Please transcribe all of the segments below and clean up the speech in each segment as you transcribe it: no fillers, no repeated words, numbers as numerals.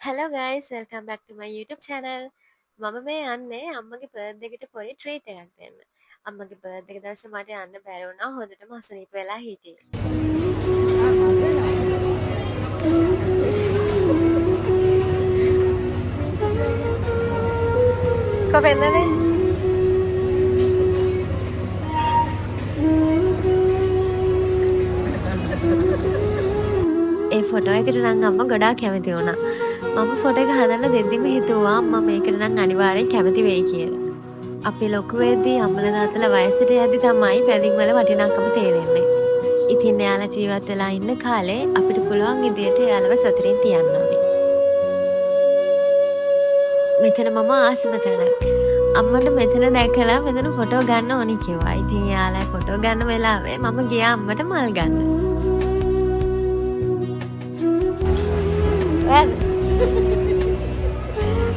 Hello guys, welcome back to my YouTube channel. මම මේ යන්නේ අම්මගේ බර්ත්ඩේ එකට පොඩි ට්‍රීට් එකක් දෙන්න. අම්මගේ බර්ත්ඩේ එක දවසේ මට යන්න බැරි වුණා. හොඳටම අසනීප වෙලා හිටියේ. කොහෙන්දනේ? ඒ ෆොටෝ එකට නම් අම්මා ගොඩාක් කැමති වුණා. මම ෆොටෝ එක හදන්න දෙද්දිම හිතුවා අම්මා මේකට නම් අනිවාර්යෙන් කැමති වෙයි කියලා. අපි ලොකු වෙද්දී අම්මලා තාත්තලා වයසට යද්දි තමයි වෙඩින් වල වටිනාකම තේරෙන්නේ. ඉතින් එයාලා ජීවත් වෙලා ඉන්න කාලේ අපිට පුළුවන් විදියට එයාලව සතුටින් තියන්න ඕනේ. මෙතන මම ආසම තැනක්. අම්මට මෙතන දැකලා මෙතන ෆොටෝ ගන්න ඕනි කිව්වා. ඉතින් එයාලා ෆොටෝ ගන්න වෙලාවේ මම ගියා අම්මට මල් ගන්න.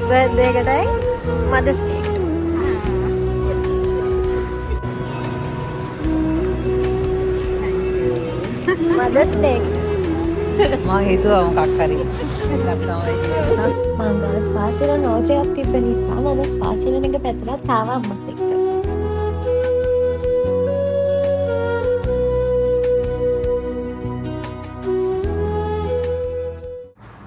බර්ත්ඩේ එකටයි මදර්ස් ඩේ එකට. මදර්ස් ඩේ මම හිතුවා මොකක් හරි නැත්නම් මං ගාව ස්පාසිල නෝජයක් තිබ්බ නිසා මම ස්පාසිලන එක පැත්තට තාම අම්මත් එක්ක.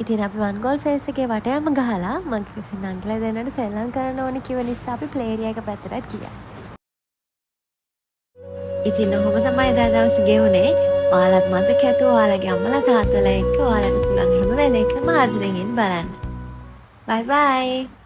ඉතින් අපි වන් ගෝල් ෆේස් එකේ වටයම ගහලා මගේ කිසිම අංගල දෙන්නට සෙල්ලම් කරන්න ඕනේ කිව්ව නිසා අපි ප්ලේ ඒරියා එක පැත්තට ගියා. ඉතින් ඔහොම තමයි එදා දවසේ ගෙවුනේ. ඔයාලත් මතක ඇතුව ඔයාලගේ අම්මලා තාත්තලා එක්ක ඔයාලට පුළුවන් හැම වෙලේකම ආදරෙන් බලන්න. බයි බයි.